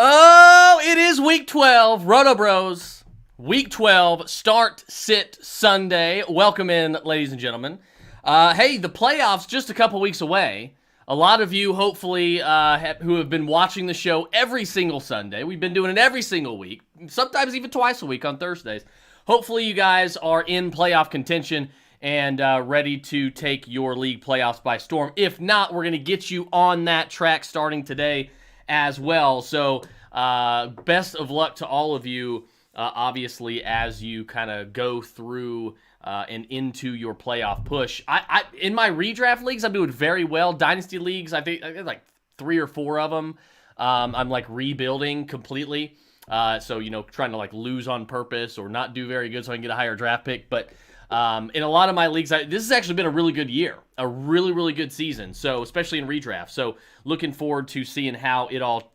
Oh, it is week 12, RotoBros. Week 12, start, sit, Sunday. Welcome in, ladies and gentlemen. Hey, the playoffs just a couple weeks away. A lot of you, hopefully, who have been watching the show every single Sunday. We've been doing it every single week, sometimes even twice a week on Thursdays. Hopefully, you guys are in playoff contention and ready to take your league playoffs by storm. If not, we're going to get you on that track starting today as well. So best of luck to all of you, obviously, as you kind of go through and into your playoff push. I in my redraft leagues, I'm doing very well. Dynasty leagues, I think like 3 or 4 of them. I'm like rebuilding completely. So, trying to like lose on purpose or not do very good so I can get a higher draft pick. But in a lot of my leagues, this has actually been a really good year, a really, really good season. So, especially in redraft. So, looking forward to seeing how it all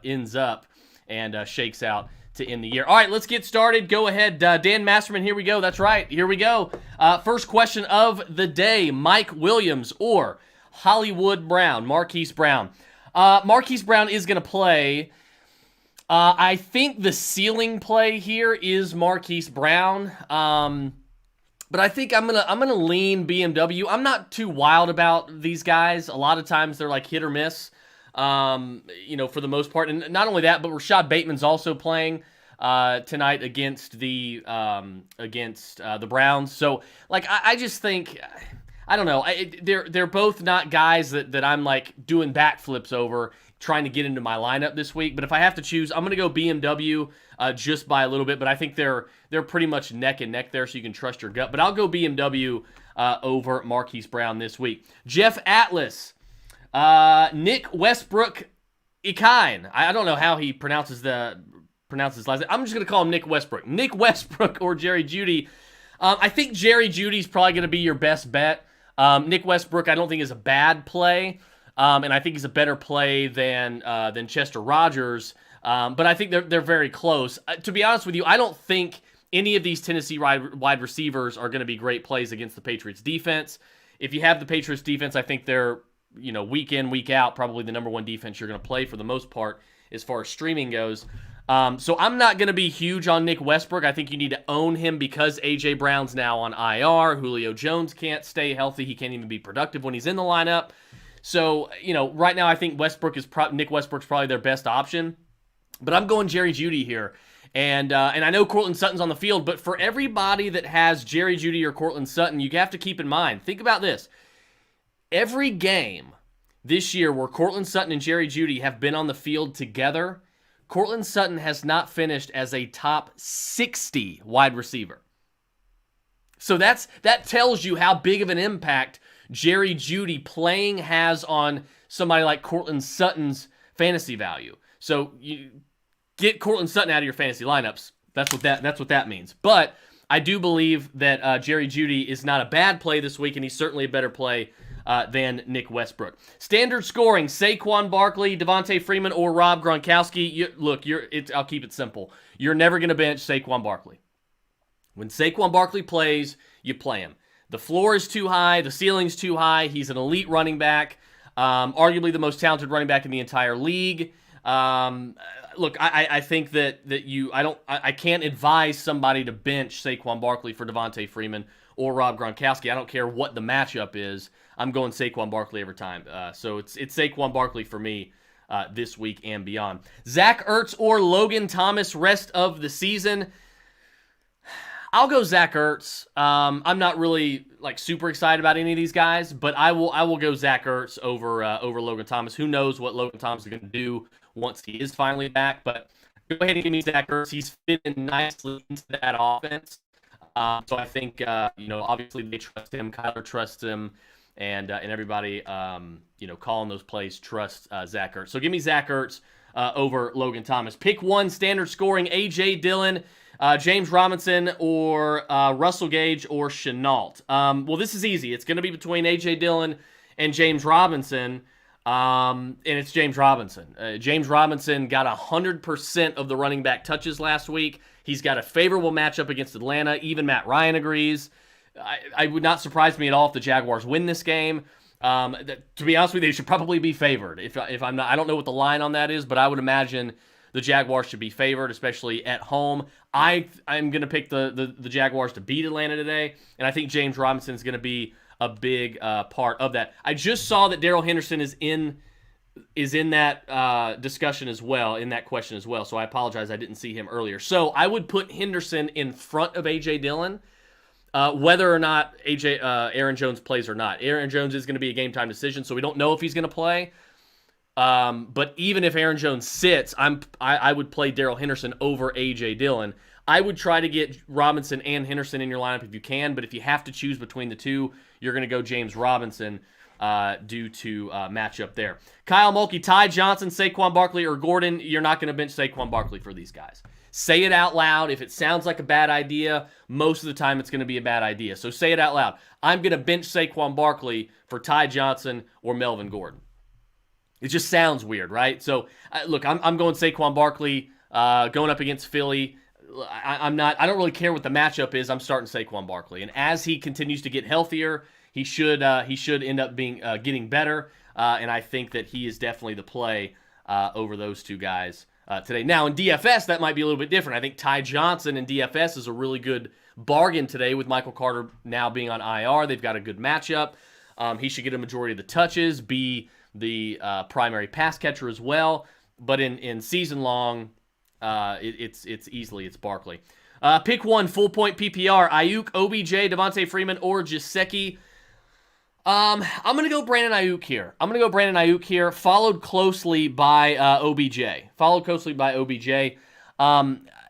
ends up and shakes out to end the year. All right, let's get started. Go ahead, Dan Masterman. Here we go. That's right. Here we go. First question of the day: Mike Williams or Hollywood Brown? Marquise Brown. Marquise Brown is going to play. I think the ceiling play here is Marquise Brown. But I think I'm gonna lean BMW. I'm not too wild about these guys. A lot of times they're like hit or miss, for the most part. And not only that, but Rashad Bateman's also playing tonight against the Browns. So like I just think, I don't know. They're both not guys that I'm like doing backflips over trying to get into my lineup this week. But if I have to choose, I'm going to go BMW just by a little bit. But I think they're pretty much neck and neck there, so you can trust your gut. But I'll go BMW over Marquise Brown this week. Jeff Atlas, Nick Westbrook Ikine. I don't know how he pronounces his last name. I'm just going to call him Nick Westbrook. Nick Westbrook or Jerry Jeudy. I think Jerry Jeudy's probably going to be your best bet. Nick Westbrook I don't think is a bad play. And I think he's a better play than Chester Rogers. But I think they're very close. To be honest with you, I don't think any of these Tennessee wide receivers are going to be great plays against the Patriots defense. If you have the Patriots defense, I think they're, week in, week out, probably the number one defense you're going to play for the most part as far as streaming goes. So I'm not going to be huge on Nick Westbrook. I think you need to own him because A.J. Brown's now on IR. Julio Jones can't stay healthy. He can't even be productive when he's in the lineup. So, right now I think Nick Westbrook's probably their best option. But I'm going Jerry Jeudy here. And I know Courtland Sutton's on the field, but for everybody that has Jerry Jeudy or Courtland Sutton, you have to keep in mind, think about this. Every game this year where Courtland Sutton and Jerry Jeudy have been on the field together, Courtland Sutton has not finished as a top 60 wide receiver. So that tells you how big of an impact Jerry Jeudy playing has on somebody like Courtland Sutton's fantasy value. So you get Courtland Sutton out of your fantasy lineups. That's what that means. But I do believe that Jerry Jeudy is not a bad play this week, and he's certainly a better play than Nick Westbrook. Standard scoring: Saquon Barkley, Devontae Freeman, or Rob Gronkowski. I'll keep it simple. You're never going to bench Saquon Barkley. When Saquon Barkley plays, you play him. The floor is too high. The ceiling's too high. He's an elite running back, arguably the most talented running back in the entire league. I think I can't advise somebody to bench Saquon Barkley for Devontae Freeman or Rob Gronkowski. I don't care what the matchup is. I'm going Saquon Barkley every time. So it's Saquon Barkley for me this week and beyond. Zach Ertz or Logan Thomas rest of the season. I'll go Zach Ertz. I'm not really like super excited about any of these guys, but I will go Zach Ertz over Logan Thomas. Who knows what Logan Thomas is going to do once he is finally back? But go ahead and give me Zach Ertz. He's fitting nicely into that offense. So I think obviously they trust him. Kyler trusts him, and everybody calling those plays trusts Zach Ertz. So give me Zach Ertz over Logan Thomas. Pick one: standard scoring: A.J. Dillon, James Robinson, or Russell Gage or Chenault. Well, this is easy. It's going to be between A.J. Dillon and James Robinson, and it's James Robinson. James Robinson got 100% of the running back touches last week. He's got a favorable matchup against Atlanta. Even Matt Ryan agrees. I would not surprise me at all if the Jaguars win this game. To be honest with you, they should probably be favored. If I'm not, I don't know what the line on that is, but I would imagine the the Jaguars should be favored, especially at home. I'm going to pick the Jaguars to beat Atlanta today, and I think James Robinson is going to be a big part of that. I just saw that Darrell Henderson is in that discussion as well, in that question as well. So I apologize, I didn't see him earlier. So I would put Henderson in front of A.J. Dillon, whether or not Aaron Jones plays or not. Aaron Jones is going to be a game-time decision, so we don't know if he's going to play. But even if Aaron Jones sits, I would play Darrell Henderson over A.J. Dillon. I would try to get Robinson and Henderson in your lineup if you can, but if you have to choose between the two, you're going to go James Robinson due to matchup there. Kyle Mulkey, Ty Johnson, Saquon Barkley, or Gordon. You're not going to bench Saquon Barkley for these guys. Say it out loud. If it sounds like a bad idea, most of the time it's going to be a bad idea. So say it out loud. I'm going to bench Saquon Barkley for Ty Johnson or Melvin Gordon. It just sounds weird, right? So look, I'm going Saquon Barkley going up against Philly. I don't really care what the matchup is. I'm starting Saquon Barkley, and as he continues to get healthier, he should end up getting better. And I think that he is definitely the play over those two guys today. Now in DFS, that might be a little bit different. I think Ty Johnson in DFS is a really good bargain today with Michael Carter now being on IR. They've got a good matchup. He should get a majority of the touches, be the primary pass catcher as well. But in season long, it's Barkley. Pick one, full point PPR: Ayuk, OBJ, Devontae Freeman, or Gesicki. I'm going to go Brandon Ayuk here. Followed closely by OBJ.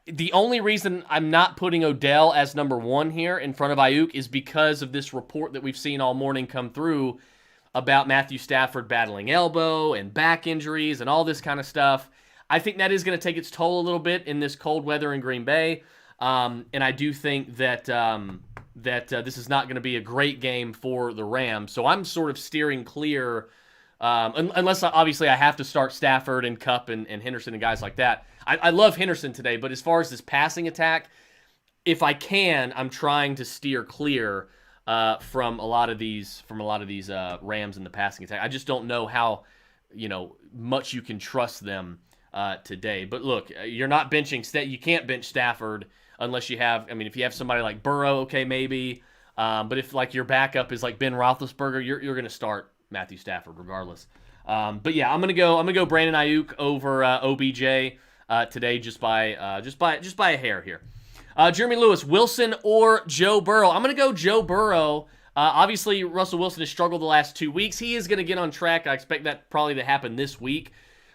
The only reason I'm not putting Odell as number one here in front of Ayuk is because of this report that we've seen all morning come through about Matthew Stafford battling elbow and back injuries and all this kind of stuff. I think that is going to take its toll a little bit in this cold weather in Green Bay. And I do think that this is not going to be a great game for the Rams. So I'm sort of steering clear, unless obviously I have to start Stafford and Kupp and Henderson and guys like that. I love Henderson today, but as far as this passing attack, if I can, I'm trying to steer clear from a lot of these Rams in the passing attack. I just don't know how much you can trust them today. But look, you're not benching. You can't bench Stafford unless you have. I mean, if you have somebody like Burrow, okay, maybe. But if like your backup is like Ben Roethlisberger, you're going to start Matthew Stafford regardless. But yeah, I'm gonna go Brandon Ayuk over OBJ today, just by a hair here. Jeremy Lewis, Wilson or Joe Burrow? I'm gonna go Joe Burrow. Obviously, Russell Wilson has struggled the last 2 weeks. He is going to get on track. I expect that probably to happen this week.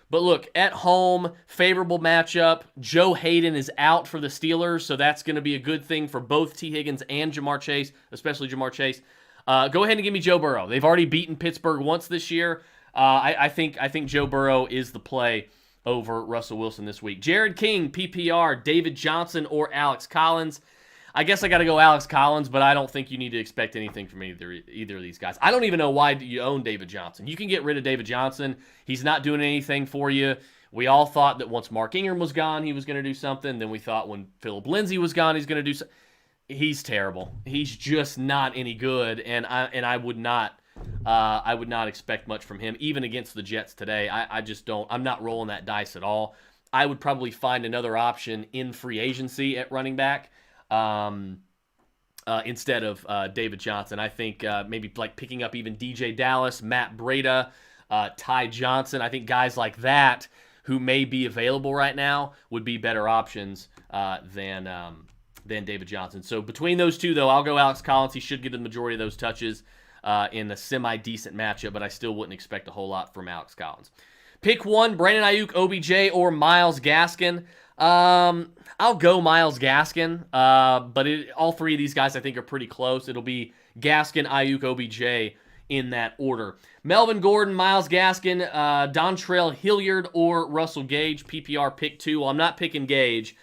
But look, at home, favorable matchup. Joe Hayden is out for the Steelers, so that's going to be a good thing for both T. Higgins and Jamar Chase, especially Jamar Chase. Go ahead and give me Joe Burrow. They've already beaten Pittsburgh once this year. I think Joe Burrow is the play over Russell Wilson this week. Jared King, PPR, David Johnson, or Alex Collins. I guess I got to go Alex Collins, but I don't think you need to expect anything from either of these guys. I don't even know why you own David Johnson. You can get rid of David Johnson. He's not doing anything for you. We all thought that once Mark Ingram was gone, he was going to do something. Then we thought when Philip Lindsay was gone, he's going to do something. He's terrible. He's just not any good, and I would not expect much from him, even against the Jets today. I just don't. I'm not rolling that dice at all. I would probably find another option in free agency at running back. Instead of David Johnson. I think maybe like picking up even DJ Dallas, Matt Breida, Ty Johnson. I think guys like that who may be available right now would be better options than David Johnson. So between those two, though, I'll go Alex Collins. He should get the majority of those touches in a semi-decent matchup, but I still wouldn't expect a whole lot from Alex Collins. Pick one, Brandon Ayuk, OBJ, or Myles Gaskin. I'll go Myles Gaskin, but all three of these guys I think are pretty close. It'll be Gaskin, Ayuk, OBJ in that order. Melvin Gordon, Myles Gaskin, Dontrell Hilliard, or Russell Gage, PPR pick two. Well, I'm not picking Gage,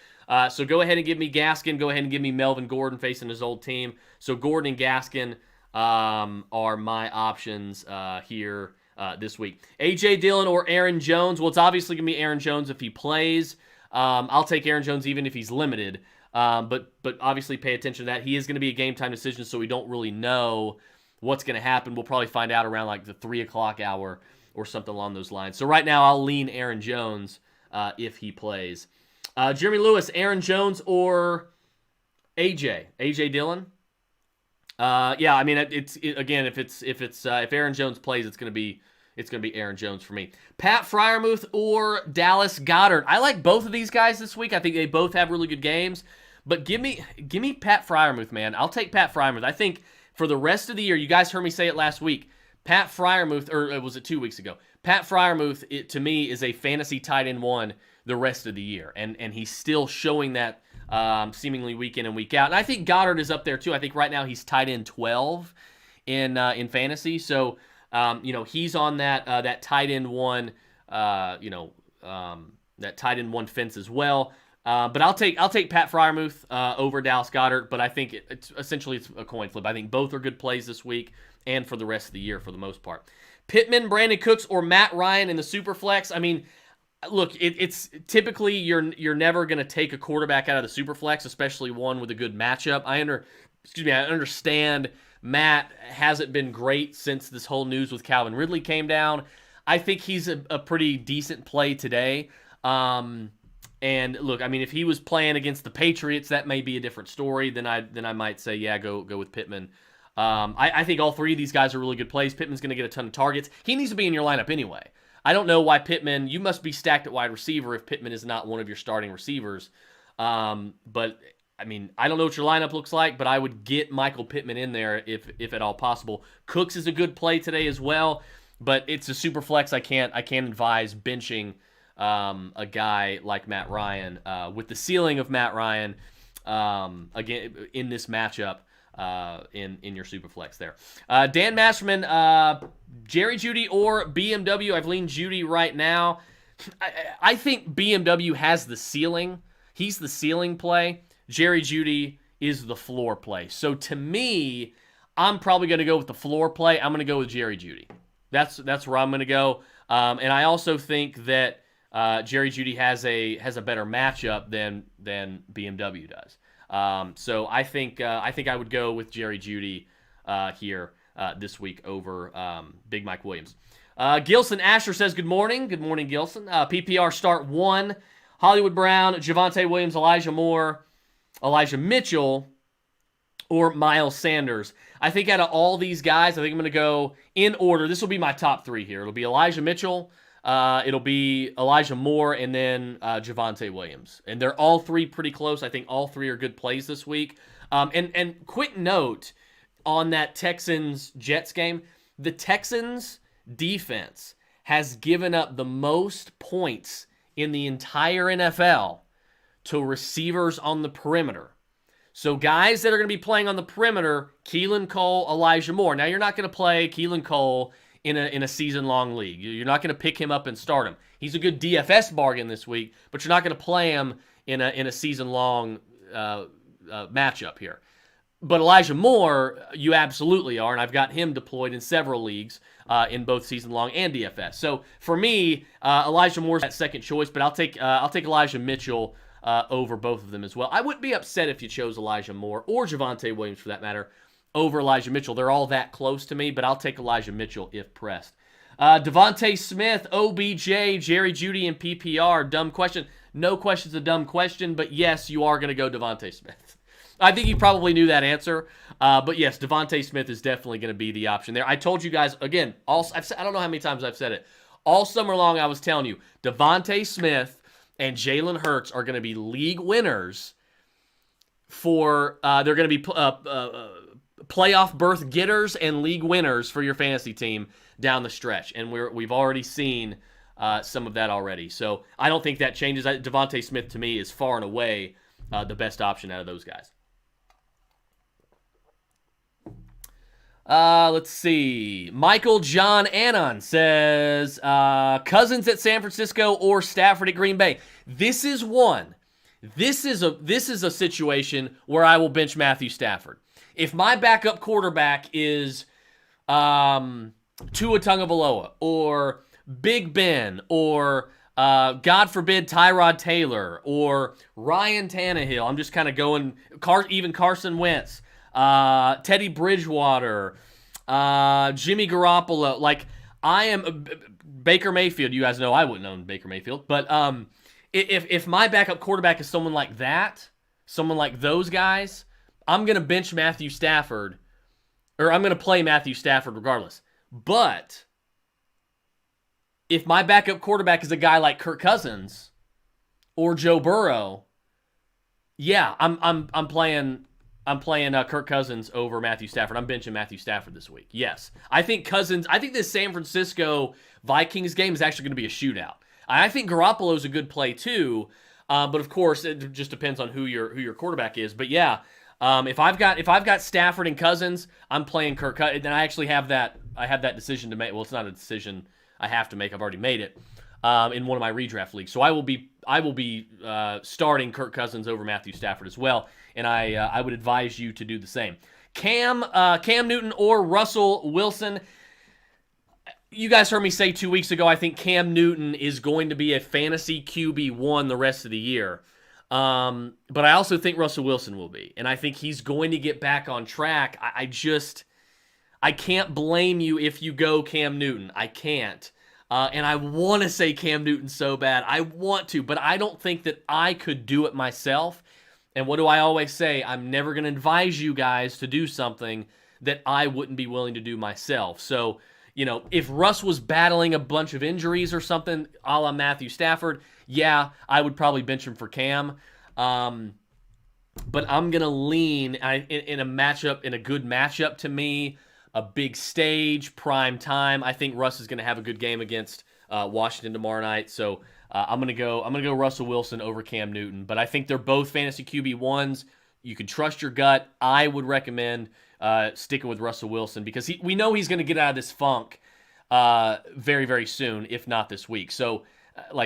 so go ahead and give me Gaskin. Go ahead and give me Melvin Gordon facing his old team. So Gordon and Gaskin are my options here this week. A.J. Dillon or Aaron Jones? Well, it's obviously going to be Aaron Jones if he plays. I'll take Aaron Jones even if he's limited, but obviously pay attention to that. He is going to be a game-time decision, so we don't really know what's going to happen. We'll probably find out around like the 3 o'clock hour or something along those lines. So right now I'll lean Aaron Jones if he plays. Jeremy Lewis, Aaron Jones, or AJ Dillon. Yeah, I mean, if Aaron Jones plays, it's gonna be Aaron Jones for me. Pat Freiermuth or Dallas Goedert. I like both of these guys this week. I think they both have really good games. But give me Pat Freiermuth, man. I'll take Pat Freiermuth. I think for the rest of the year, you guys heard me say it last week. Pat Freiermuth, or was it 2 weeks ago? Pat Freiermuth, to me, is a fantasy tight end one the rest of the year, and he's still showing that seemingly week in and week out. And I think Goddard is up there too. I think right now he's tight end 12 in fantasy. So he's on that tight end one, that tight end one fence as well. But I'll take Pat Freiermuth over Dallas Goedert. But I think it's a coin flip. I think both are good plays this week and for the rest of the year for the most part. Pittman, Brandon Cooks, or Matt Ryan in the Superflex. I mean, look, it's typically you're never going to take a quarterback out of the Superflex, especially one with a good matchup. I understand Matt hasn't been great since this whole news with Calvin Ridley came down. I think he's a pretty decent play today. And look, I mean, if he was playing against the Patriots, that may be a different story. Then I might say, yeah, go with Pittman. I think all three of these guys are really good plays. Pittman's going to get a ton of targets. He needs to be in your lineup anyway. I don't know why Pittman. You must be stacked at wide receiver if Pittman is not one of your starting receivers. But I mean, I don't know what your lineup looks like, but I would get Michael Pittman in there if at all possible. Cooks is a good play today as well, but it's a super flex. I can't advise benching a guy like Matt Ryan with the ceiling of Matt Ryan again in this matchup in your super flex there. Dan Masterman, Jerry Jeudy or BMW. I've leaned Jeudy right now. I think BMW has the ceiling. He's the ceiling play. Jerry Jeudy is the floor play. So to me, I'm probably going to go with the floor play. I'm going to go with Jerry Jeudy. That's where I'm going to go. And I also think that Jerry Jeudy has a better matchup than BMW does. So I think I would go with Jerry Jeudy here this week over Big Mike Williams. Gilson Asher says good morning. Good morning, Gilson. PPR start 1. Hollywood Brown, Javonte Williams, Elijah Moore, Elijah Mitchell, or Miles Sanders. I think out of all these guys, I think I'm going to go in order. This will be my top 3 here. It'll be Elijah Mitchell, it'll be Elijah Moore, and then Javonte Williams. And they're all 3 pretty close. I think all 3 are good plays this week. And quick note on that Texans-Jets game, the Texans defense has given up the most points in the entire NFL to receivers on the perimeter. So guys that are going to be playing on the perimeter, Keelan Cole, Elijah Moore. Now you're not going to play Keelan Cole in a season-long league. You're not going to pick him up and start him. He's a good DFS bargain this week, but you're not going to play him in a season-long matchup here. But Elijah Moore, you absolutely are, and I've got him deployed in several leagues in both season-long and DFS. So for me, Elijah Moore's that second choice, but I'll take Elijah Mitchell over both of them as well. I wouldn't be upset if you chose Elijah Moore or Javonte Williams for that matter over Elijah Mitchell. They're all that close to me, but I'll take Elijah Mitchell if pressed. Devontae Smith, OBJ, Jerry Jeudy, and PPR. Dumb question. No question's a dumb question, but yes, you are going to go Devontae Smith. I think you probably knew that answer, but yes, Devontae Smith is definitely going to be the option there. I told you guys, again, I don't know how many times I've said it. All summer long, I was telling you, Devontae Smith and Jalen Hurts are going to be league winners for, they're going to be playoff berth getters and league winners for your fantasy team down the stretch, and we've already seen some of that already. So I don't think that changes. Devontae Smith, to me, is far and away the best option out of those guys. Let's see. Michael John Annon says, Cousins at San Francisco or Stafford at Green Bay. This is a situation where I will bench Matthew Stafford. If my backup quarterback is Tua Tagovailoa or Big Ben or God forbid Tyrod Taylor or Ryan Tannehill, I'm just kind of going even Carson Wentz. Teddy Bridgewater, Jimmy Garoppolo. Like, I am Baker Mayfield. You guys know I wouldn't own Baker Mayfield, but if my backup quarterback is someone like that, someone like those guys, I'm going to bench Matthew Stafford, or I'm going to play Matthew Stafford regardless. But if my backup quarterback is a guy like Kirk Cousins or Joe Burrow, yeah, I'm playing Kirk Cousins over Matthew Stafford. I'm benching Matthew Stafford this week. Yes, I think this San Francisco Vikings game is actually going to be a shootout. I think Garoppolo is a good play too, but of course it just depends on who your quarterback is. But yeah, if I've got Stafford and Cousins, I'm playing Kirk Cousins. And I actually have that decision to make. Well, it's not a decision I have to make. I've already made it in one of my redraft leagues. So I will be starting Kirk Cousins over Matthew Stafford as well, and I would advise you to do the same. Cam Newton or Russell Wilson. You guys heard me say 2 weeks ago, I think Cam Newton is going to be a fantasy QB1 the rest of the year. But I also think Russell Wilson will be. And I think he's going to get back on track. I can't blame you if you go Cam Newton. I can't. And I want to say Cam Newton so bad. I want to, but I don't think that I could do it myself. And what do I always say? I'm never going to advise you guys to do something that I wouldn't be willing to do myself. So, if Russ was battling a bunch of injuries or something, a la Matthew Stafford, yeah, I would probably bench him for Cam. But I'm going to lean in a good matchup to me, a big stage, prime time. I think Russ is going to have a good game against Washington tomorrow night. So I'm going to go Russell Wilson over Cam Newton. But I think they're both fantasy QB1s. You can trust your gut. I would recommend sticking with Russell Wilson because we know he's going to get out of this funk very, very soon, if not this week. So,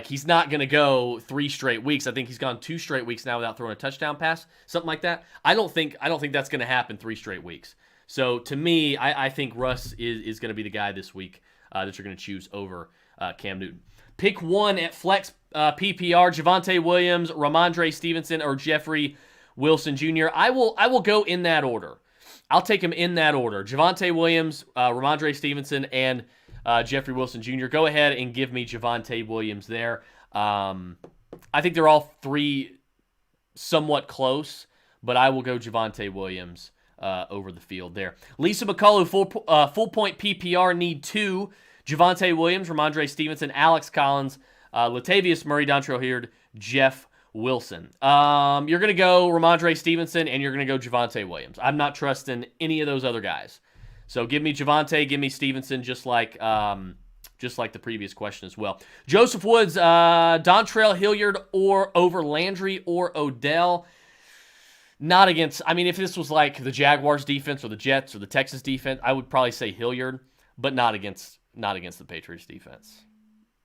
he's not going to go 3 straight weeks. I think he's gone 2 straight weeks now without throwing a touchdown pass, something like that. I don't think that's going to happen 3 straight weeks. So, to me, I think Russ is going to be the guy this week that you're going to choose over Cam Newton. Pick one at flex PPR: Javonte Williams, Ramondre Stevenson, or Jeffrey Wilson Jr. I will go in that order. I'll take him in that order. Javonte Williams, Ramondre Stevenson, and Jeffrey Wilson Jr. Go ahead and give me Javonte Williams there. I think they're all 3 somewhat close, but I will go Javonte Williams over the field there. Lisa McCullough, full point PPR, need 2. Javonte Williams, Ramondre Stevenson, Alex Collins, Latavius Murray, Dontrell Hilliard, Jeff Wilson. You're going to go Ramondre Stevenson, and you're going to go Javonte Williams. I'm not trusting any of those other guys. So give me Javonte, give me Stevenson, just like the previous question as well. Joseph Woods, Dontrell Hilliard or over Landry or Odell. Not against, if this was like the Jaguars defense or the Jets or the Texas defense, I would probably say Hilliard, but not against the Patriots defense.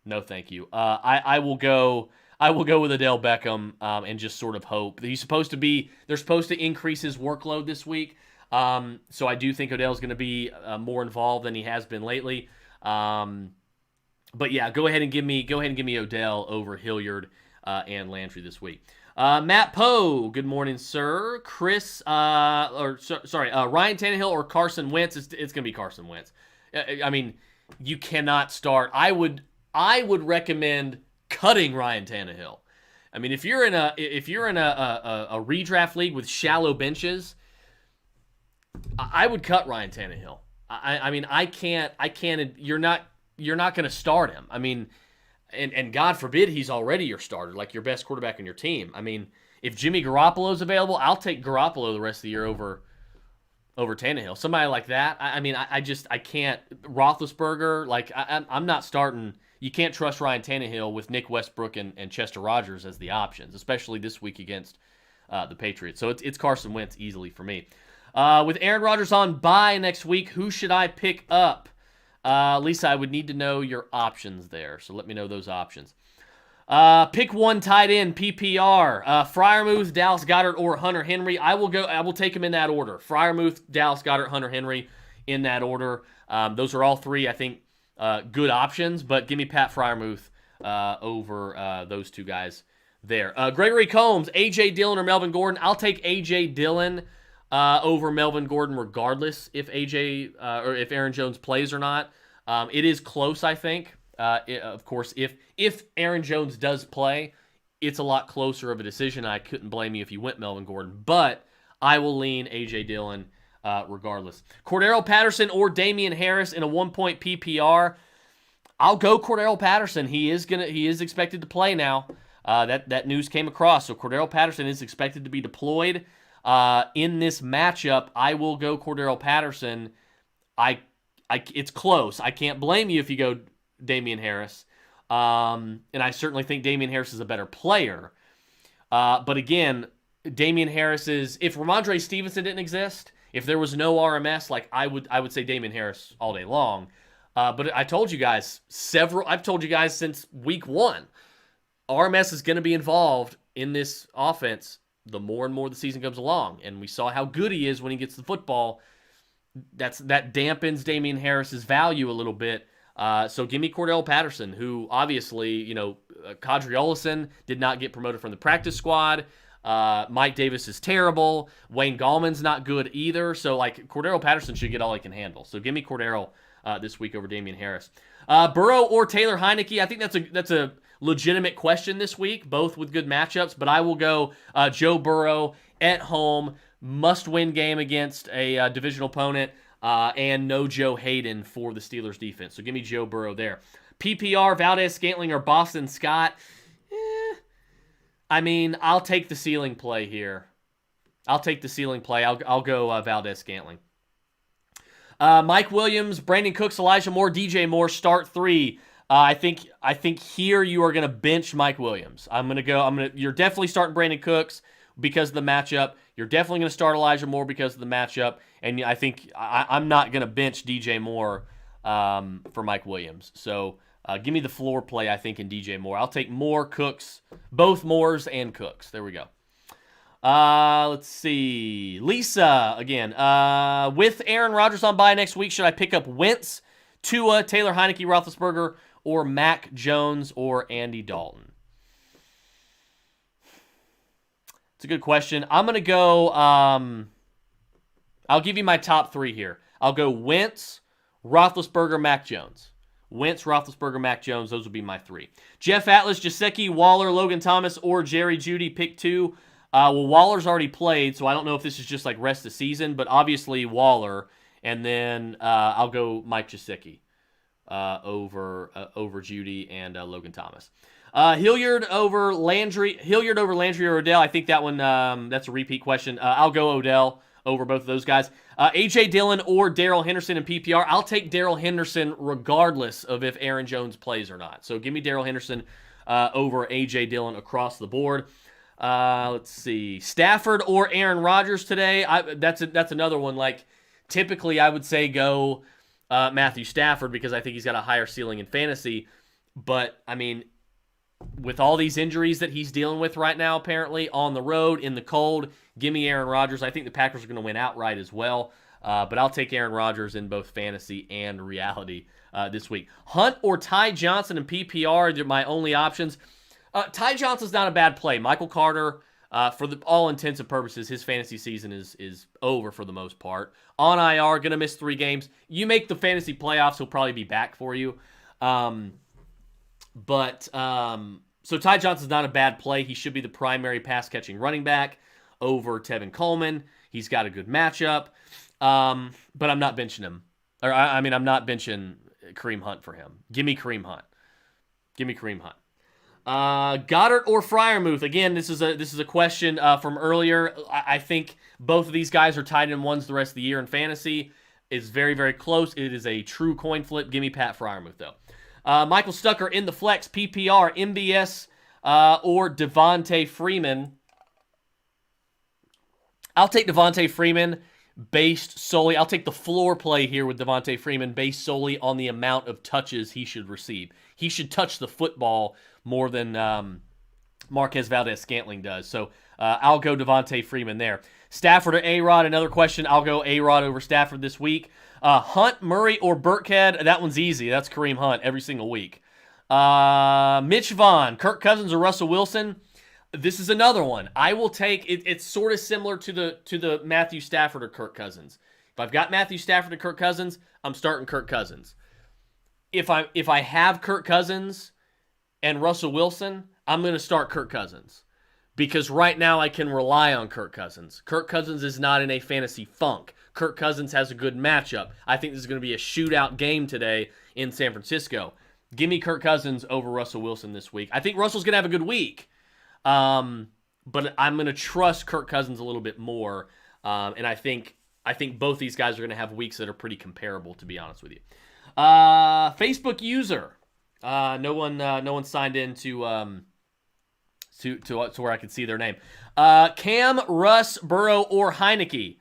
No, thank you. I will go with Odell Beckham and just sort of hope. They're supposed to increase his workload this week. So I do think Odell's going to be more involved than he has been lately. But yeah, go ahead and give me Odell over Hilliard and Landry this week. Matt Poe, good morning, sir. Ryan Tannehill or Carson Wentz? It's going to be Carson Wentz. You cannot start. I would recommend cutting Ryan Tannehill. If you're in a redraft league with shallow benches, I would cut Ryan Tannehill. I can't. You're not going to start him. And God forbid he's already your starter, like your best quarterback on your team. If Jimmy Garoppolo's available, I'll take Garoppolo the rest of the year over Tannehill. Somebody like that. I can't. Roethlisberger, I'm not starting. You can't trust Ryan Tannehill with Nick Westbrook and Chester Rogers as the options, especially this week against the Patriots. So it's Carson Wentz easily for me. With Aaron Rodgers on bye next week, who should I pick up? Lisa, I would need to know your options there, so let me know those options. Pick one tight end, PPR. Freiermuth, Dallas Goedert, or Hunter Henry. I will take them in that order. Freiermuth, Dallas Goedert, Hunter Henry in that order. Those are all 3, I think, good options, but give me Pat Freiermuth over those 2 guys there. Gregory Combs, A.J. Dillon, or Melvin Gordon. I'll take A.J. Dillon over Melvin Gordon regardless if Aaron Jones plays or not. It is close, I think. Of course, if Aaron Jones does play, it's a lot closer of a decision. I couldn't blame you if you went Melvin Gordon, but I will lean A.J. Dillon regardless. Cordero Patterson or Damian Harris in a 1-point PPR. I'll go Cordero Patterson. He is expected to play now. That news came across. So Cordero Patterson is expected to be deployed in this matchup. I will go Cordero Patterson. It's close. I can't blame you if you go Damian Harris. And I certainly think Damian Harris is a better player. But again, Damian Harris is, if Ramondre Stevenson didn't exist, if there was no RMS, like I would say Damian Harris all day long. But I've told you guys since week 1, RMS is going to be involved in this offense the more and more the season comes along. And we saw how good he is when he gets the football. That dampens Damian Harris's value a little bit. So give me Cordell Patterson, who obviously, Kadri Olison did not get promoted from the practice squad. Mike Davis is terrible. Wayne Gallman's not good either. So Cordero Patterson should get all he can handle. So give me Cordero this week over Damian Harris. Burrow or Taylor Heineke? I think that's a legitimate question this week, both with good matchups. But I will go Joe Burrow at home, must-win game against a divisional opponent, and no Joe Hayden for the Steelers defense. So give me Joe Burrow there. PPR, Valdez-Scantling or Boston Scott? I'll take the ceiling play here. I'll go Valdez-Scantling. Mike Williams, Brandon Cooks, Elijah Moore, DJ Moore, start 3. I think here you are going to bench Mike Williams. You're definitely starting Brandon Cooks because of the matchup. You're definitely going to start Elijah Moore because of the matchup. And I think I'm not going to bench DJ Moore for Mike Williams. So give me the floor play, I think, in DJ Moore. I'll take Moore, Cooks, both Moores and Cooks. There we go. Let's see. Lisa, again. With Aaron Rodgers on bye next week, should I pick up Wentz, Tua, Taylor Heineke, Roethlisberger, or Mac Jones or Andy Dalton? It's a good question. I'm going to go, I'll give you my top 3 here. I'll go Wentz, Roethlisberger, Mac Jones. Wentz, Roethlisberger, Mac Jones. Those would be my 3. Jeff Atlas, Gesicki, Waller, Logan Thomas, or Jerry Jeudy, pick 2. Waller's already played, so I don't know if this is just rest of season, but obviously Waller, and then I'll go Mike Gesicki over Jeudy and Logan Thomas. Hilliard over Landry or Odell. I think that one that's a repeat question. I'll go Odell over both of those guys. A.J. Dillon or Darrell Henderson in PPR. I'll take Darrell Henderson regardless of if Aaron Jones plays or not. So give me Darrell Henderson over A.J. Dillon across the board. Let's see. Stafford or Aaron Rodgers today. That's another one. Typically, I would say go Matthew Stafford because I think he's got a higher ceiling in fantasy. But, with all these injuries that he's dealing with right now, apparently, on the road, in the cold, give me Aaron Rodgers. I think the Packers are going to win outright as well. But I'll take Aaron Rodgers in both fantasy and reality this week. Hunt or Ty Johnson in PPR are my only options. Ty Johnson's not a bad play. Michael Carter, for all intents and purposes, his fantasy season is over for the most part. On IR, going to miss 3 games. You make the fantasy playoffs, he'll probably be back for you. So Ty Johnson's not a bad play. He should be the primary pass-catching running back over Tevin Coleman. He's got a good matchup. But I'm not benching him. I'm not benching Kareem Hunt for him. Give me Kareem Hunt. Goddard or Freiermuth? Again, this is a question from earlier. I think both of these guys are tight end ones the rest of the year in fantasy. It's very, very close. It is a true coin flip. Give me Pat Freiermuth, though. Michael Stucker in the flex, PPR, MBS, or Devontae Freeman. I'll take Devontae Freeman based solely. I'll take the floor play here with Devontae Freeman based solely on the amount of touches he should receive. He should touch the football more than Marquez Valdez-Scantling does. So I'll go Devontae Freeman there. Stafford or A-Rod, another question. I'll go A-Rod over Stafford this week. Hunt, Murray, or Burkhead. That one's easy. That's Kareem Hunt every single week. Mitch Vaughn, Kirk Cousins, or Russell Wilson. This is another one. I will take it. It's sort of similar to the Matthew Stafford or Kirk Cousins. If I've got Matthew Stafford or Kirk Cousins, I'm starting Kirk Cousins. If I have Kirk Cousins and Russell Wilson, I'm going to start Kirk Cousins. Because right now I can rely on Kirk Cousins. Kirk Cousins is not in a fantasy funk. Kirk Cousins has a good matchup. I think this is going to be a shootout game today in San Francisco. Give me Kirk Cousins over Russell Wilson this week. I think Russell's going to have a good week. But I'm going to trust Kirk Cousins a little bit more. And I think both these guys are going to have weeks that are pretty comparable, to be honest with you. Facebook user. No one signed in to where I could see their name. Cam, Russ, Burrow, or Heineke?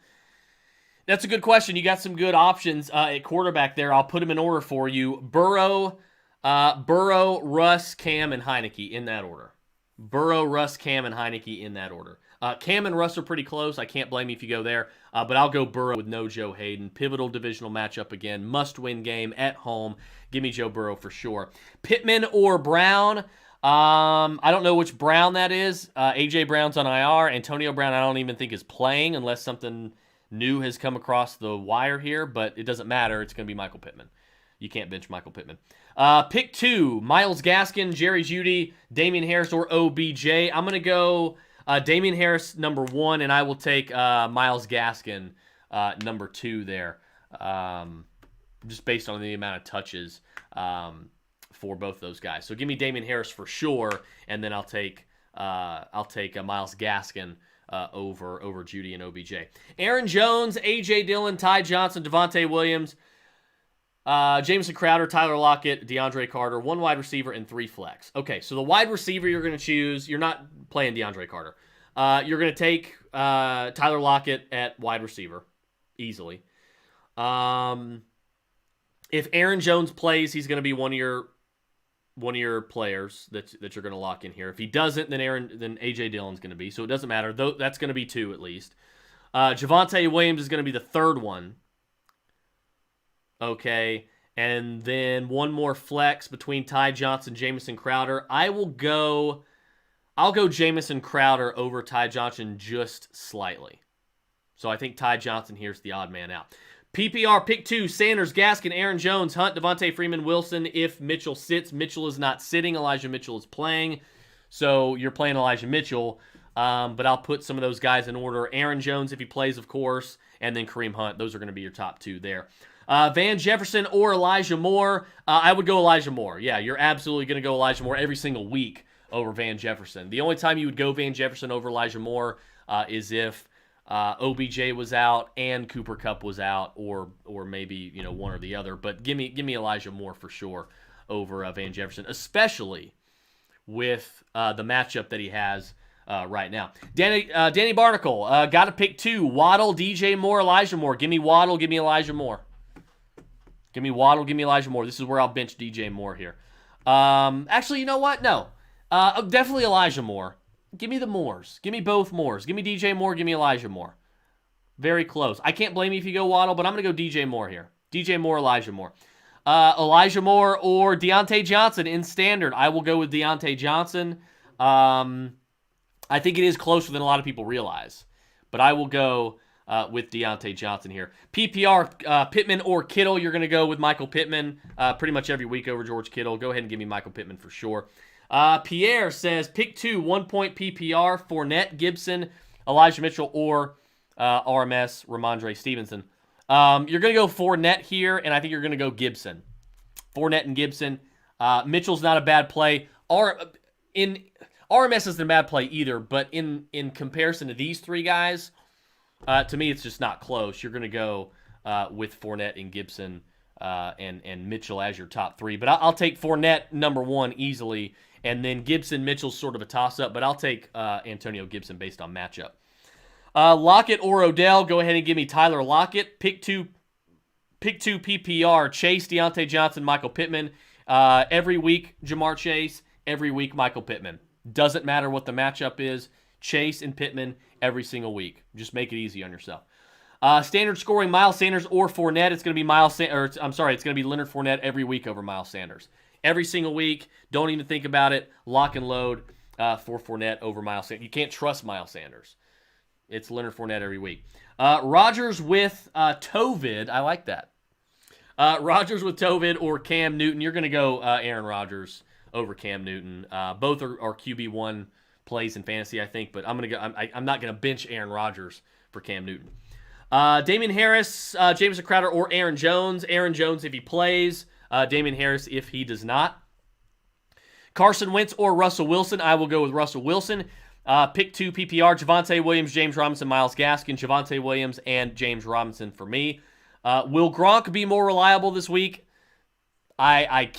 That's a good question. You got some good options at quarterback there. I'll put them in order for you. Burrow, Russ, Cam, and Heineke in that order. Burrow, Russ, Cam, and Heineke in that order. Cam and Russ are pretty close. I can't blame you if you go there. But I'll go Burrow with no Joe Hayden. Pivotal divisional matchup again. Must-win game at home. Give me Joe Burrow for sure. Pittman or Brown? I don't know which Brown that is. A.J. Brown's on IR. Antonio Brown I don't even think is playing unless something new has come across the wire here. But it doesn't matter. It's going to be Michael Pittman. You can't bench Michael Pittman. Pick 2, Myles Gaskin, Jerry Jeudy, Damian Harris, or OBJ. I'm going to go Damian Harris number 1, and I will take Myles Gaskin number 2 there, just based on the amount of touches for both those guys. So give me Damian Harris for sure, and then I'll take Myles Gaskin over Jeudy and OBJ. Aaron Jones, A.J. Dillon, Ty Johnson, Devontae Williams, Jamison Crowder, Tyler Lockett, DeAndre Carter, 1 wide receiver, and 3 flex. Okay, so the wide receiver you're going to choose, you're not playing DeAndre Carter. You're going to take Tyler Lockett at wide receiver, easily. If Aaron Jones plays, he's going to be one of your players that you're going to lock in here. If he doesn't, then A.J. Dillon's going to be. So it doesn't matter. That's going to be 2 at least. Javonte Williams is going to be the 3rd one. Okay, and then 1 more flex between Ty Johnson, Jamison Crowder. I'll go Jamison Crowder over Ty Johnson just slightly. So I think Ty Johnson here's the odd man out. PPR, pick 2, Sanders, Gaskin, Aaron Jones, Hunt, Devontae Freeman, Wilson. If Mitchell sits, Mitchell is not sitting. Elijah Mitchell is playing. So you're playing Elijah Mitchell. But I'll put some of those guys in order. Aaron Jones, if he plays, of course, and then Kareem Hunt. Those are going to be your top 2 there. Van Jefferson or Elijah Moore. I would go Elijah Moore. Yeah, you're absolutely going to go Elijah Moore every single week over Van Jefferson. The only time you would go Van Jefferson over Elijah Moore is if OBJ was out and Cooper Kupp was out, or maybe one or the other. But give me Elijah Moore for sure over Van Jefferson, especially with the matchup that he has right now. Danny Barnacle, got to pick 2: Waddle, DJ Moore, Elijah Moore. Give me Waddle, give me Elijah Moore. Give me Waddle, give me Elijah Moore. This is where I'll bench DJ Moore here. Actually, you know what? No. Definitely Elijah Moore. Give me the Moores. Give me both Moores. Give me DJ Moore, give me Elijah Moore. Very close. I can't blame you if you go Waddle, but I'm going to go DJ Moore here. DJ Moore, Elijah Moore. Elijah Moore or Deontay Johnson in standard. I will go with Deontay Johnson. I think it is closer than a lot of people realize. But I will go with Deontay Johnson here. PPR, Pittman or Kittle. You're going to go with Michael Pittman pretty much every week over George Kittle. Go ahead and give me Michael Pittman for sure. Pierre says, pick 2, 1-point PPR, Fournette, Gibson, Elijah Mitchell, or RMS, Ramondre Stevenson. You're going to go Fournette here, and I think you're going to go Gibson. Fournette and Gibson. Mitchell's not a bad play. RMS isn't a bad play either, but in comparison to these 3 guys, to me, it's just not close. You're going to go with Fournette and Gibson and Mitchell as your top 3. But I'll take Fournette number 1 easily, and then Gibson, Mitchell's sort of a toss-up, but I'll take Antonio Gibson based on matchup. Lockett or Odell, go ahead and give me Tyler Lockett. Pick 2 PPR, Chase, Deontay Johnson, Michael Pittman. Every week, Jamar Chase. Every week, Michael Pittman. Doesn't matter what the matchup is. Chase and Pittman every single week. Just make it easy on yourself. Standard scoring, Miles Sanders or Fournette. It's going to be it's going to be Leonard Fournette every week over Miles Sanders. Every single week. Don't even think about it. Lock and load for Fournette over Miles Sanders. You can't trust Miles Sanders. It's Leonard Fournette every week. Rodgers with Tovid. I like that. Rodgers with Tovid or Cam Newton. You're going to go Aaron Rodgers over Cam Newton. Both are QB1 plays in fantasy, I think, but I'm not gonna bench Aaron Rodgers for Cam Newton. Damian Harris, Jameson Crowder, or Aaron Jones. Aaron Jones if he plays. Damian Harris if he does not. Carson Wentz or Russell Wilson. I will go with Russell Wilson. Pick 2 PPR, Javonte Williams, James Robinson, Myles Gaskin. Javonte Williams and James Robinson for me. Will Gronk be more reliable this week? I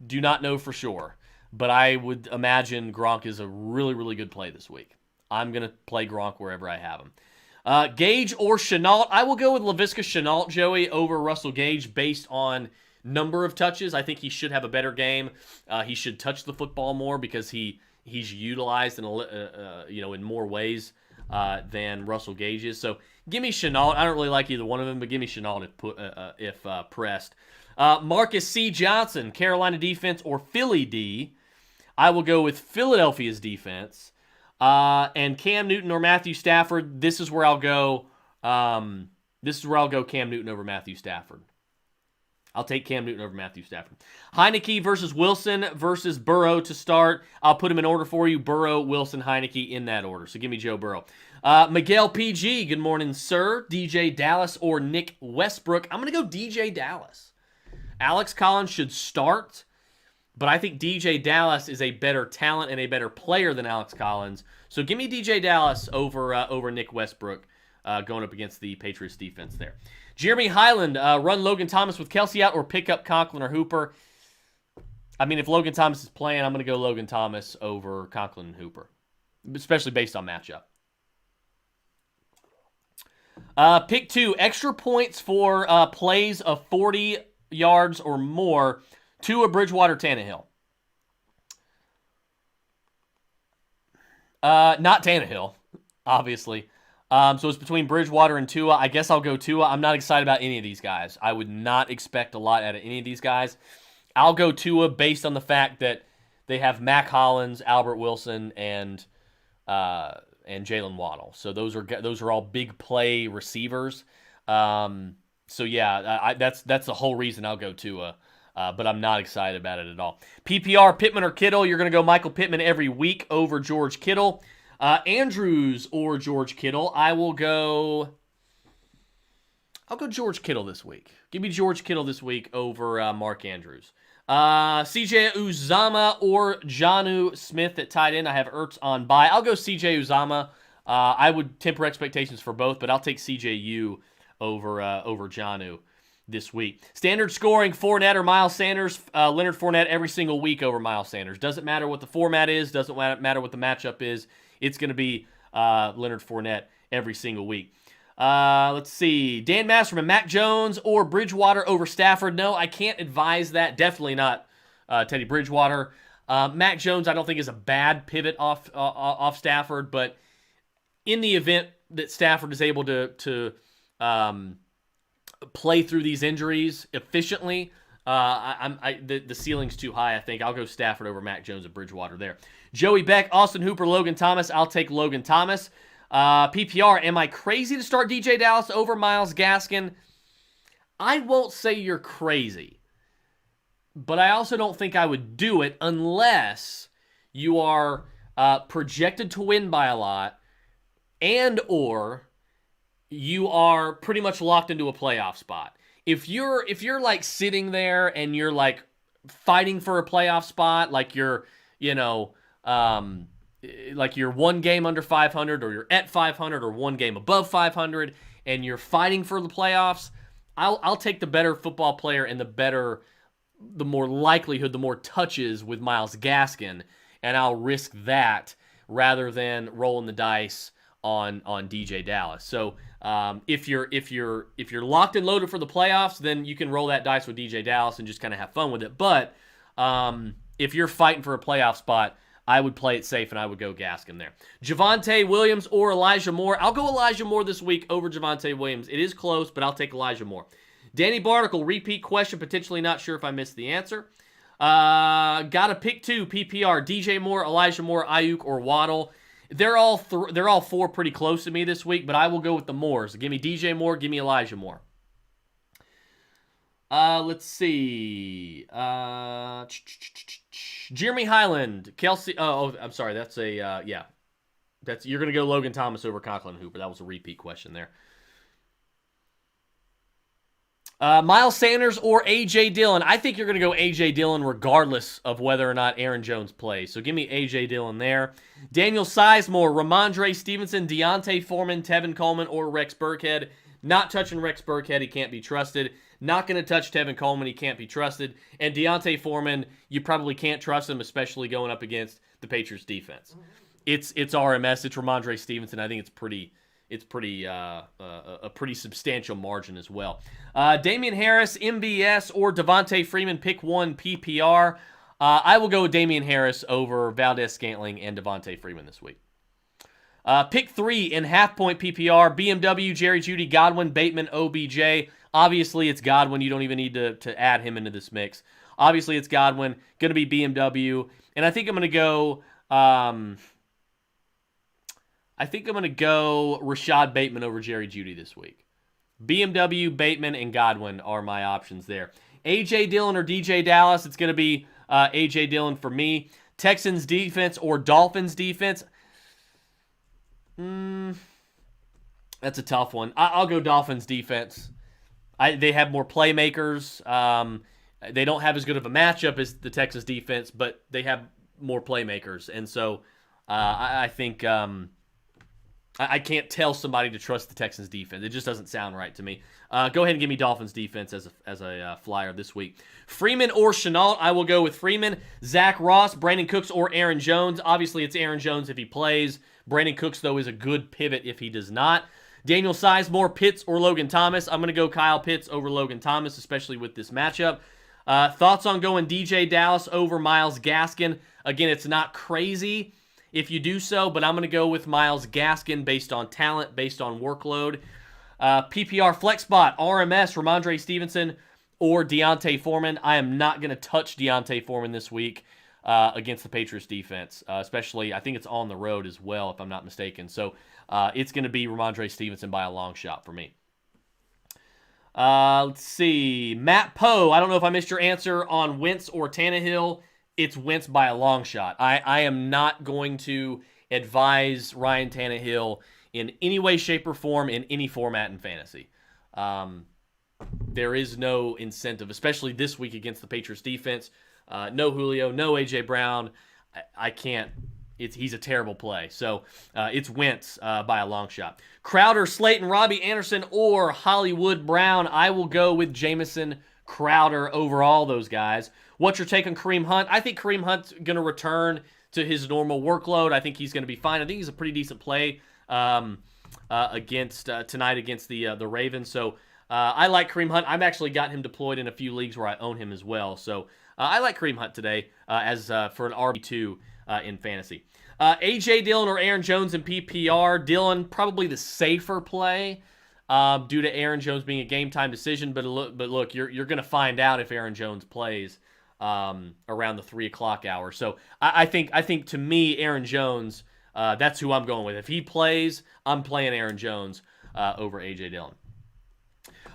do not know for sure. But I would imagine Gronk is a really, really good play this week. I'm going to play Gronk wherever I have him. Gage or Shenault. I will go with Laviska Shenault, Joey, over Russell Gage based on number of touches. I think he should have a better game. He should touch the football more because he's utilized in more ways than Russell Gage is. So give me Shenault. I don't really like either one of them, but give me Shenault if pressed. Marcus C. Johnson, Carolina defense or Philly D. I will go with Philadelphia's defense. And Cam Newton or Matthew Stafford. This is where I'll go. Cam Newton over Matthew Stafford. I'll take Cam Newton over Matthew Stafford. Heineke versus Wilson versus Burrow to start. I'll put them in order for you. Burrow, Wilson, Heineke in that order. So give me Joe Burrow. Miguel PG, good morning, sir. DJ Dallas or Nick Westbrook. I'm going to go DJ Dallas. Alex Collins should start, but I think DJ Dallas is a better talent and a better player than Alex Collins. So give me DJ Dallas over Nick Westbrook going up against the Patriots defense there. Jeremy Highland, run Logan Thomas with Kelsey out or pick up Conklin or Hooper. I mean, if Logan Thomas is playing, I'm going to go Logan Thomas over Conklin and Hooper, especially based on matchup. Pick 2, extra points for plays of 40 yards or more. Tua, Bridgewater, Tannehill. Not Tannehill, obviously. So it's between Bridgewater and Tua. I guess I'll go Tua. I'm not excited about any of these guys. I would not expect a lot out of any of these guys. I'll go Tua based on the fact that they have Mac Hollins, Albert Wilson, and Jalen Waddle. So those are all big play receivers. So yeah, that's the whole reason I'll go Tua. But I'm not excited about it at all. PPR, Pittman or Kittle. You're going to go Michael Pittman every week over George Kittle. Andrews or George Kittle. I'll go George Kittle this week. Give me George Kittle this week over Mark Andrews. CJ Uzama or Jonnu Smith at tight end. I have Ertz on bye. I'll go CJ Uzama. I would temper expectations for both, but I'll take CJU over Jonnu this week. Standard scoring, Fournette or Miles Sanders. Leonard Fournette every single week over Miles Sanders. Doesn't matter what the format is. Doesn't matter what the matchup is. It's going to be Leonard Fournette every single week. Let's see. Dan Masterman, Mac Jones or Bridgewater over Stafford. No, I can't advise that. Definitely not Teddy Bridgewater. Mac Jones, I don't think is a bad pivot off Stafford, but in the event that Stafford is able to play through these injuries efficiently, the ceiling's too high, I think. I'll go Stafford over Mac Jones and Bridgewater there. Joey Beck, Austin Hooper, Logan Thomas. I'll take Logan Thomas. PPR, am I crazy to start DJ Dallas over Myles Gaskin? I won't say you're crazy, but I also don't think I would do it unless you are projected to win by a lot and or you are pretty much locked into a playoff spot. If you're like sitting there and you're like fighting for a playoff spot, like you're one game under 500 or you're at 500 or one game above 500 and you're fighting for the playoffs, I'll take the better football player and the more likelihood, the more touches with Myles Gaskin, and I'll risk that rather than rolling the dice on DJ Dallas. So if you're locked and loaded for the playoffs, then you can roll that dice with DJ Dallas and just kind of have fun with it. But if you're fighting for a playoff spot, I would play it safe and I would go Gaskin there. Javonte Williams or Elijah Moore. I'll go Elijah Moore this week over Javonte Williams. It is close, but I'll take Elijah Moore. Danny Barnacle, repeat question, potentially not sure if I missed the answer. Got to pick 2 PPR. DJ Moore, Elijah Moore, Ayuk, or Waddle. They're all 4 pretty close to me this week, but I will go with the Moores. Give me DJ Moore, give me Elijah Moore. Let's see. Jeremy Highland, Kelsey. Oh, I'm sorry. That's a yeah. You're gonna go Logan Thomas over Conklin Hooper. That was a repeat question there. Miles Sanders or A.J. Dillon? I think you're going to go A.J. Dillon regardless of whether or not Aaron Jones plays. So give me A.J. Dillon there. Daniel Sizemore, Ramondre Stevenson, Deontay Foreman, Tevin Coleman, or Rex Burkhead. Not touching Rex Burkhead. He can't be trusted. Not going to touch Tevin Coleman. He can't be trusted. And Deontay Foreman, you probably can't trust him, especially going up against the Patriots defense. It's RMS. It's Ramondre Stevenson. I think it's a pretty substantial margin as well. Damian Harris, MBS, or Devontae Freeman, pick one PPR. I will go with Damian Harris over Valdez-Scantling and Devontae Freeman this week. Pick three in half-point PPR, BMW, Jerry Jeudy, Godwin, Bateman, OBJ. Obviously, it's Godwin. You don't even need to add him into this mix. Obviously, it's Godwin. Going to be BMW. And I think I'm going to go... Rashad Bateman over Jerry Jeudy this week. BMW, Bateman, and Godwin are my options there. A.J. Dillon or DJ Dallas, it's going to be A.J. Dillon for me. Texans defense or Dolphins defense? That's a tough one. I'll go Dolphins defense. They have more playmakers. They don't have as good of a matchup as the Texas defense, but they have more playmakers. And so I think... I can't tell somebody to trust the Texans defense. It just doesn't sound right to me. Go ahead and give me Dolphins defense as a flyer this week. Freeman or Shenault? I will go with Freeman. Zach Ross, Brandon Cooks, or Aaron Jones? Obviously, it's Aaron Jones if he plays. Brandon Cooks, though, is a good pivot if he does not. Daniel Sizemore, Pitts, or Logan Thomas? I'm going to go Kyle Pitts over Logan Thomas, especially with this matchup. Thoughts on going DJ Dallas over Myles Gaskin? Again, it's not crazy if you do so, but I'm going to go with Myles Gaskin based on talent, based on workload. PPR flex spot, RMS, Ramondre Stevenson, or Deontay Foreman. I am not going to touch Deontay Foreman this week against the Patriots defense, especially I think it's on the road as well, if I'm not mistaken. So it's going to be Ramondre Stevenson by a long shot for me. Let's see. Matt Poe, I don't know if I missed your answer on Wentz or Tannehill. It's Wentz by a long shot. I am not going to advise Ryan Tannehill in any way, shape, or form in any format in fantasy. There is no incentive, especially this week against the Patriots defense. No Julio, no A.J. Brown. I can't. He's a terrible play. So it's Wentz by a long shot. Crowder, Slayton, Robbie Anderson, or Hollywood Brown. I will go with Jamison Crowder over all those guys. What's your take on Kareem Hunt? I think Kareem Hunt's going to return to his normal workload. I think he's going to be fine. I think he's a pretty decent play against tonight against the Ravens. So I like Kareem Hunt. I've actually got him deployed in a few leagues where I own him as well. So I like Kareem Hunt today as for an RB2 in fantasy. A.J. Dillon or Aaron Jones in PPR? Dillon, probably the safer play due to Aaron Jones being a game-time decision. But look, you're going to find out if Aaron Jones plays around the 3 o'clock hour. So I think to me, Aaron Jones, that's who I'm going with. If he plays, I'm playing Aaron Jones over A.J. Dillon.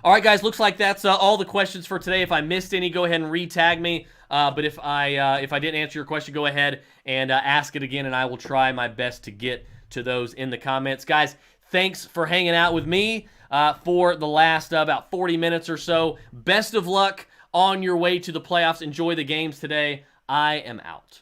All right, guys, looks like that's all the questions for today. If I missed any, go ahead and re-tag me. But if I didn't answer your question, go ahead and ask it again, and I will try my best to get to those in the comments. Guys, thanks for hanging out with me for the last about 40 minutes or so. Best of luck on your way to the playoffs. Enjoy the games today. I am out.